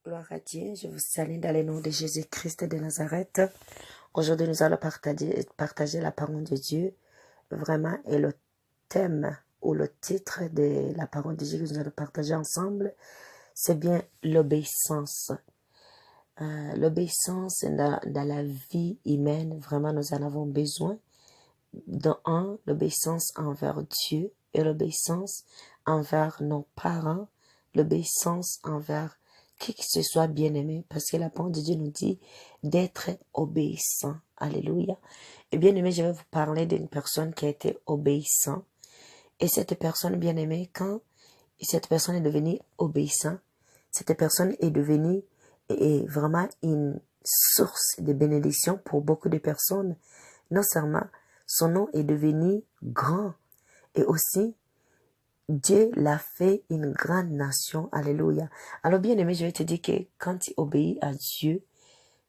Gloire à Dieu, je vous salue dans le nom de Jésus-Christ de Nazareth. Aujourd'hui, nous allons partager la parole de Dieu, vraiment, et le thème ou le titre de la parole de Dieu que nous allons partager ensemble, c'est bien l'obéissance. L'obéissance dans la vie humaine, vraiment, nous en avons besoin. Dans l'obéissance envers Dieu et l'obéissance envers nos parents, l'obéissance envers qui que ce soit bien-aimé, parce que la parole de Dieu nous dit d'être obéissant. Alléluia. Et bien-aimé, je vais vous parler d'une personne qui a été obéissante. Et cette personne bien-aimée, quand cette personne est devenue obéissante, cette personne est devenue vraiment une source de bénédiction pour beaucoup de personnes. Non seulement son nom est devenu grand, et aussi Dieu l'a fait une grande nation. Alléluia. Alors bien aimé, je vais te dire que quand tu obéis à Dieu,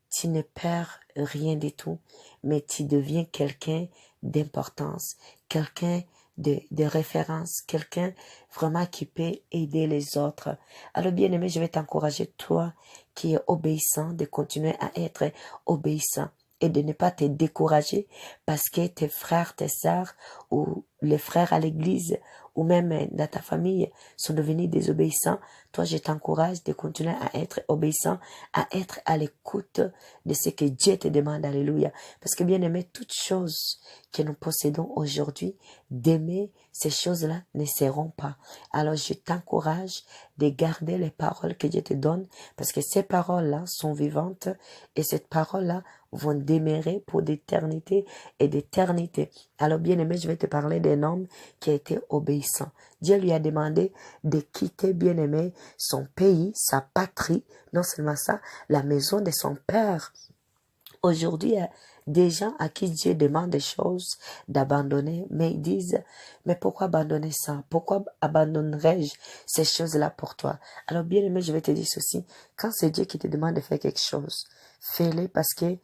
tu ne perds rien du tout, mais tu deviens quelqu'un d'importance, quelqu'un de référence, quelqu'un vraiment qui peut aider les autres. Alors bien aimé, je vais t'encourager, toi qui es obéissant, de continuer à être obéissant et de ne pas te décourager parce que tes frères, tes sœurs ou les frères à l'église ou même dans ta famille sont devenus désobéissants. Toi, je t'encourage de continuer à être obéissant, à être à l'écoute de ce que Dieu te demande. Alléluia. Parce que bien aimé, toutes choses que nous possédons aujourd'hui, d'aimer, ces choses-là ne seront pas. Alors, je t'encourage de garder les paroles que Dieu te donne parce que ces paroles-là sont vivantes et cette parole-là vont demeurer pour d'éternité et d'éternité. Alors, bien aimé, je vais te parler d'un homme qui a été obéissant. Dieu lui a demandé de quitter, bien aimé, son pays, sa patrie, non seulement ça, la maison de son père. Aujourd'hui, il y a des gens à qui Dieu demande des choses d'abandonner, mais ils disent, mais pourquoi abandonner ça? Pourquoi abandonnerais-je ces choses-là pour toi? Alors bien aimé, je vais te dire ceci, quand c'est Dieu qui te demande de faire quelque chose, fais-le parce que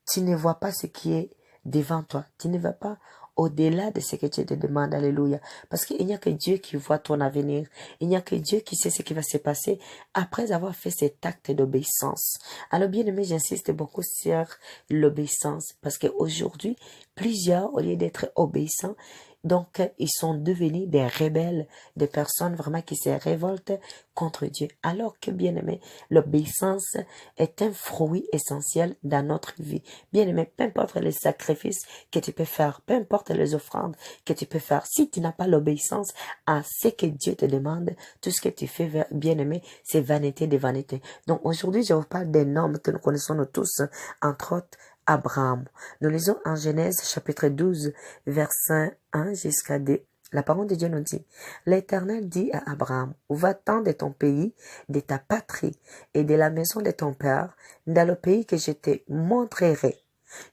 tu ne vois pas ce qui est devant toi. Tu ne vas pas au-delà de ce que Dieu te demande. Alléluia. Parce qu'il n'y a que Dieu qui voit ton avenir. Il n'y a que Dieu qui sait ce qui va se passer après avoir fait cet acte d'obéissance. Alors bien aimé, j'insiste beaucoup sur l'obéissance. Parce qu'aujourd'hui, plusieurs, au lieu d'être obéissants, donc, ils sont devenus des rebelles, des personnes vraiment qui se révoltent contre Dieu. Alors que, bien aimé, l'obéissance est un fruit essentiel dans notre vie. Bien aimé, peu importe les sacrifices que tu peux faire, peu importe les offrandes que tu peux faire, si tu n'as pas l'obéissance à ce que Dieu te demande, tout ce que tu fais, bien aimé, c'est vanité de vanité. Donc, aujourd'hui, je vous parle d'un homme que nous connaissons nous tous, entre autres, Abraham. Nous lisons en Genèse chapitre 12, verset 1 jusqu'à 2. La parole de Dieu nous dit, l'Éternel dit à Abraham, va-t'en de ton pays, de ta patrie et de la maison de ton père, dans le pays que je te montrerai.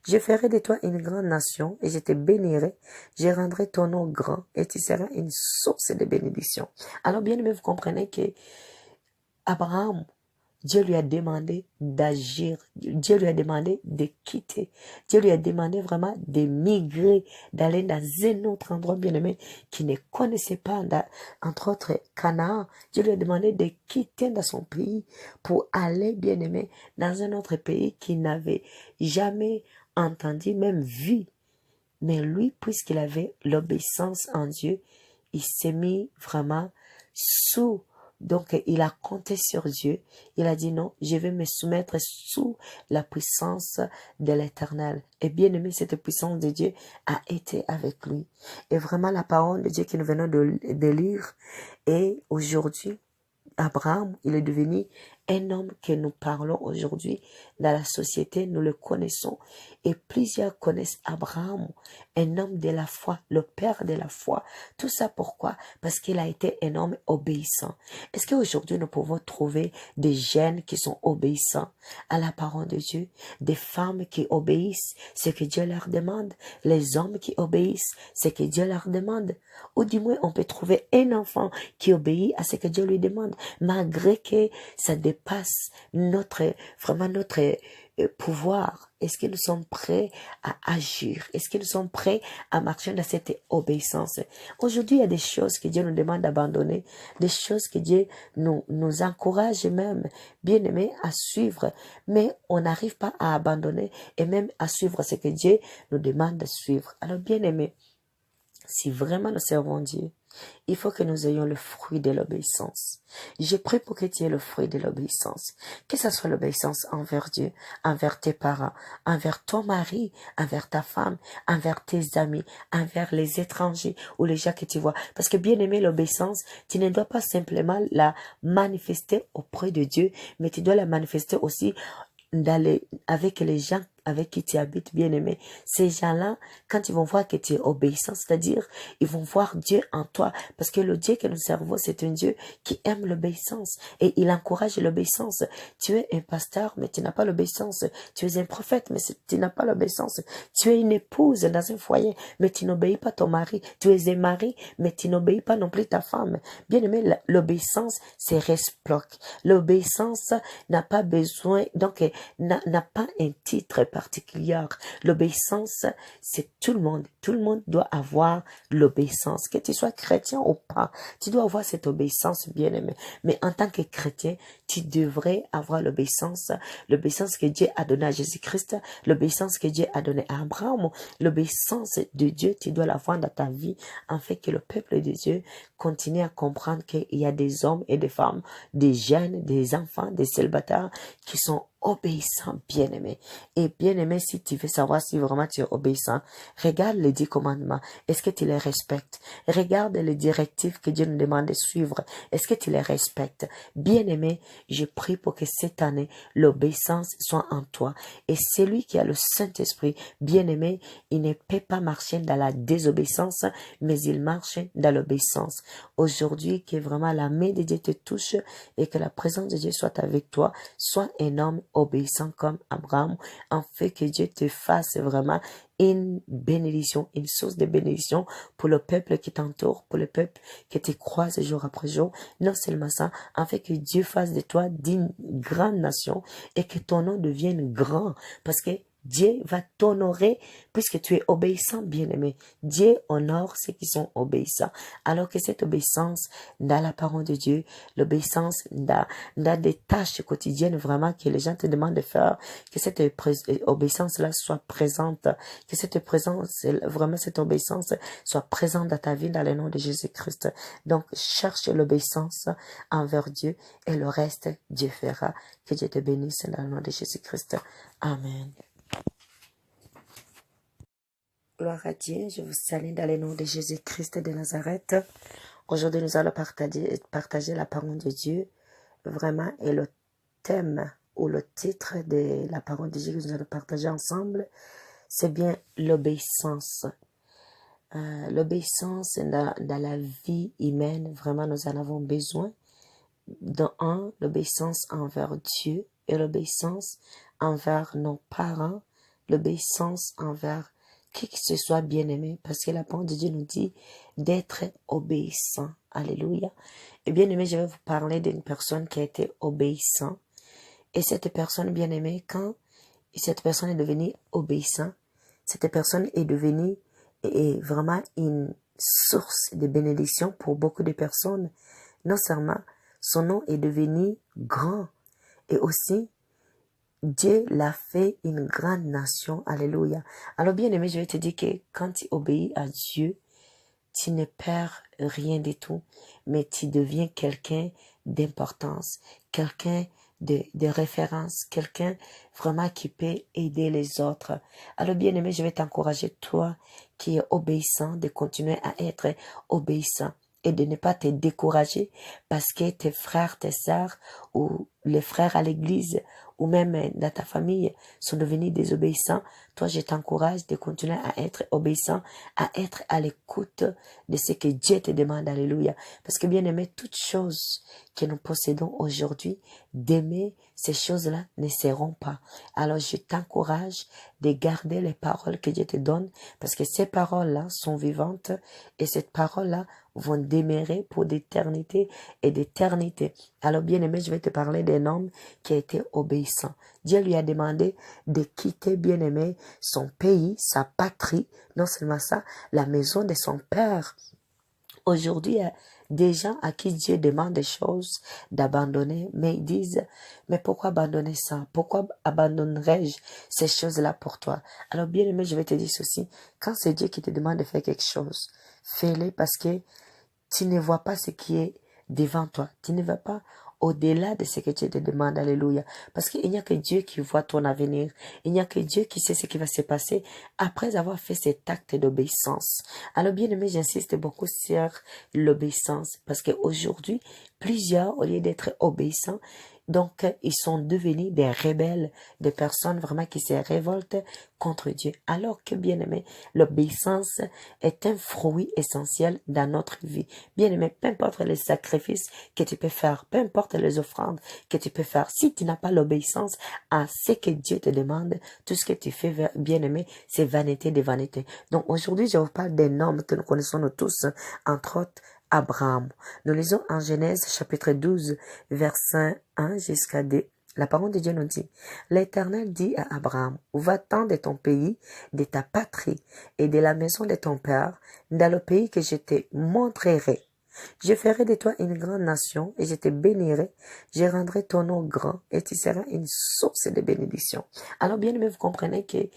Je ferai de toi une grande nation et je te bénirai. Je rendrai ton nom grand et tu seras une source de bénédiction. Alors bien aimé, vous comprenez que Abraham, Dieu lui a demandé d'agir, Dieu lui a demandé de quitter, Dieu lui a demandé vraiment de migrer, d'aller dans un autre endroit bien aimé qu'il ne connaissait pas, entre autres Canaan. Dieu lui a demandé de quitter dans son pays pour aller bien aimé dans un autre pays qu'il n'avait jamais entendu, même vu. Mais lui, puisqu'il avait l'obéissance en Dieu, il s'est mis vraiment sous. Donc, il a compté sur Dieu. Il a dit non, je vais me soumettre sous la puissance de l'Éternel. Et bien aimé, cette puissance de Dieu a été avec lui. Et vraiment, la parole de Dieu que nous venons de lire. Et aujourd'hui, Abraham, il est devenu un homme que nous parlons aujourd'hui dans la société, nous le connaissons. Et plusieurs connaissent Abraham, un homme de la foi, le père de la foi. Tout ça pourquoi? Parce qu'il a été un homme obéissant. Est-ce qu'aujourd'hui nous pouvons trouver des jeunes qui sont obéissants à la parole de Dieu, des femmes qui obéissent ce que Dieu leur demande, les hommes qui obéissent ce que Dieu leur demande? Ou du moins on peut trouver un enfant qui obéit à ce que Dieu lui demande, malgré que ça dépasse vraiment notre pouvoir? Est-ce que nous sommes prêts à agir? Est-ce que nous sommes prêts à marcher dans cette obéissance? Aujourd'hui, il y a des choses que Dieu nous demande d'abandonner, des choses que Dieu nous encourage même, bien aimé, à suivre, mais on n'arrive pas à abandonner et même à suivre ce que Dieu nous demande de suivre. Alors, bien aimé, si vraiment nous servons Dieu, il faut que nous ayons le fruit de l'obéissance. Je prie pour que tu aies le fruit de l'obéissance. Que ce soit l'obéissance envers Dieu, envers tes parents, envers ton mari, envers ta femme, envers tes amis, envers les étrangers ou les gens que tu vois. Parce que bien aimé, l'obéissance, tu ne dois pas simplement la manifester auprès de Dieu, mais tu dois la manifester aussi avec les gens avec qui tu habites, bien aimé. Ces gens-là, quand ils vont voir que tu es obéissant, c'est-à-dire, ils vont voir Dieu en toi. Parce que le Dieu que nous servons, c'est un Dieu qui aime l'obéissance et il encourage l'obéissance. Tu es un pasteur, mais tu n'as pas l'obéissance. Tu es un prophète, mais tu n'as pas l'obéissance. Tu es une épouse dans un foyer, mais tu n'obéis pas ton mari. Tu es un mari, mais tu n'obéis pas non plus ta femme. Bien aimé, l'obéissance, c'est réciproque. L'obéissance n'a pas besoin, donc, n'a pas un titre particulier. L'obéissance, c'est tout le monde. Tout le monde doit avoir l'obéissance. Que tu sois chrétien ou pas, tu dois avoir cette obéissance, bien aimé. Mais en tant que chrétien, tu devrais avoir l'obéissance que Dieu a donnée à Jésus-Christ, l'obéissance que Dieu a donnée à Abraham, l'obéissance de Dieu, tu dois l'avoir dans ta vie, afin que le peuple de Dieu continue à comprendre qu'il y a des hommes et des femmes, des jeunes, des enfants, des célibataires qui sont obéissant, bien-aimé. Et bien-aimé, si tu veux savoir si vraiment tu es obéissant, regarde les 10 commandements. Est-ce que tu les respectes? Regarde les directives que Dieu nous demande de suivre. Est-ce que tu les respectes? Bien-aimé, je prie pour que cette année, l'obéissance soit en toi. Et celui qui a le Saint-Esprit, bien-aimé, il ne peut pas marcher dans la désobéissance, mais il marche dans l'obéissance. Aujourd'hui, que vraiment la main de Dieu te touche et que la présence de Dieu soit avec toi, sois un homme obéissant comme Abraham, en fait que Dieu te fasse vraiment une bénédiction, une source de bénédiction pour le peuple qui t'entoure, pour le peuple qui te croise jour après jour. Non seulement ça, en fait que Dieu fasse de toi d'une grande nation et que ton nom devienne grand, parce que Dieu va t'honorer puisque tu es obéissant, bien-aimé. Dieu honore ceux qui sont obéissants. Alors que cette obéissance dans la parole de Dieu, l'obéissance dans des tâches quotidiennes vraiment que les gens te demandent de faire, que cette obéissance-là soit présente, que cette présence, vraiment cette obéissance soit présente dans ta vie dans le nom de Jésus-Christ. Donc, cherche l'obéissance envers Dieu et le reste, Dieu fera. Que Dieu te bénisse dans le nom de Jésus-Christ. Amen. Gloire à Dieu, je vous salue dans le nom de Jésus-Christ de Nazareth. Aujourd'hui, nous allons partager la parole de Dieu, vraiment, et le thème ou le titre de la parole de Dieu que nous allons partager ensemble, c'est bien l'obéissance. L'obéissance dans la vie humaine, vraiment, nous en avons besoin. Dans l'obéissance envers Dieu et l'obéissance envers nos parents, l'obéissance envers qui que ce soit bien-aimé, parce que la parole de Dieu nous dit d'être obéissant. Alléluia. Et bien-aimé, je vais vous parler d'une personne qui a été obéissante. Et cette personne bien-aimée, quand cette personne est devenue obéissante, cette personne est devenue vraiment une source de bénédiction pour beaucoup de personnes. Non seulement son nom est devenu grand, et aussi Dieu l'a fait une grande nation. Alléluia. Alors bien aimé, je vais te dire que quand tu obéis à Dieu, tu ne perds rien du tout, mais tu deviens quelqu'un d'importance, quelqu'un de référence, quelqu'un vraiment qui peut aider les autres. Alors bien aimé, je vais t'encourager, toi qui es obéissant, de continuer à être obéissant et de ne pas te décourager parce que tes frères, tes sœurs ou les frères à l'église ou même dans ta famille sont devenus désobéissants. Toi, je t'encourage de continuer à être obéissant, à être à l'écoute de ce que Dieu te demande. Alléluia. Parce que bien aimé, toutes choses que nous possédons aujourd'hui, d'aimer, ces choses-là ne seront pas. Alors, je t'encourage de garder les paroles que Dieu te donne parce que ces paroles-là sont vivantes et cette parole-là vont demeurer pour d'éternité et d'éternité. Alors, bien-aimé, je vais te parler d'un homme qui a été obéissant. Dieu lui a demandé de quitter, bien-aimé, son pays, sa patrie, non seulement ça, la maison de son père. Aujourd'hui, il y a des gens à qui Dieu demande des choses d'abandonner, mais ils disent, mais pourquoi abandonner ça? Pourquoi abandonnerais-je ces choses-là pour toi? Alors, bien aimé, je vais te dire ceci. Quand c'est Dieu qui te demande de faire quelque chose, fais-le parce que tu ne vois pas ce qui est devant toi. Tu ne vas pas au-delà de ce que Dieu te demande. Alléluia. Parce qu'il n'y a que Dieu qui voit ton avenir. Il n'y a que Dieu qui sait ce qui va se passer après avoir fait cet acte d'obéissance. Alors, bien aimé, j'insiste beaucoup sur l'obéissance. Parce qu'aujourd'hui, plusieurs, au lieu d'être obéissants, donc, ils sont devenus des rebelles, des personnes vraiment qui se révoltent contre Dieu. Alors que, bien aimé, l'obéissance est un fruit essentiel dans notre vie. Bien aimé, peu importe les sacrifices que tu peux faire, peu importe les offrandes que tu peux faire, si tu n'as pas l'obéissance à ce que Dieu te demande, tout ce que tu fais, bien aimé, c'est vanité de vanité. Donc, aujourd'hui, je vous parle d'un homme que nous connaissons nous tous, entre autres, Abraham. Nous lisons en Genèse chapitre 12, verset 1 jusqu'à 2. La parole de Dieu nous dit, l'Éternel dit à Abraham, va-t'en de ton pays, de ta patrie et de la maison de ton père, dans le pays que je te montrerai. Je ferai de toi une grande nation et je te bénirai. Je rendrai ton nom grand et tu seras une source de bénédiction. Alors bien aimé, vous comprenez que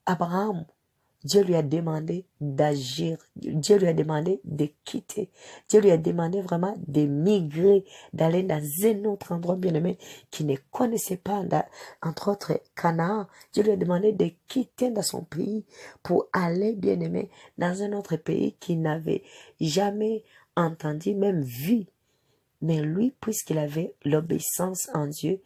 Abraham, Dieu lui a demandé d'agir. Dieu lui a demandé de quitter. Dieu lui a demandé vraiment de migrer, d'aller dans un autre endroit, bien aimé, qu'il ne connaissait pas, entre autres Canaan. Dieu lui a demandé de quitter dans son pays pour aller, bien aimé, dans un autre pays qu'il n'avait jamais entendu, même vu. Mais lui, puisqu'il avait l'obéissance en Dieu,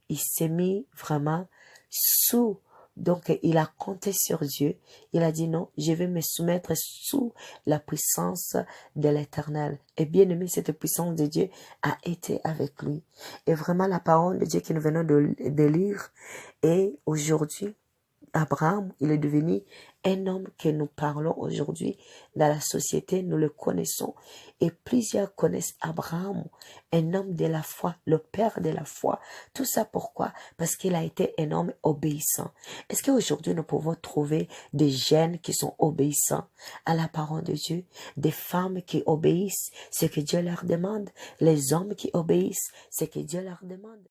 il s'est mis vraiment sous. Donc, il a compté sur Dieu. Il a dit non, je vais me soumettre sous la puissance de l'Éternel. Et bien aimé, cette puissance de Dieu a été avec lui. Et vraiment, la parole de Dieu que nous venons de lire est aujourd'hui, Abraham, il est devenu un homme que nous parlons aujourd'hui dans la société, nous le connaissons et plusieurs connaissent Abraham, un homme de la foi, le père de la foi. Tout ça pourquoi? Parce qu'il a été un homme obéissant. Est-ce qu'aujourd'hui nous pouvons trouver des jeunes qui sont obéissants à la parole de Dieu, des femmes qui obéissent ce que Dieu leur demande, les hommes qui obéissent ce que Dieu leur demande?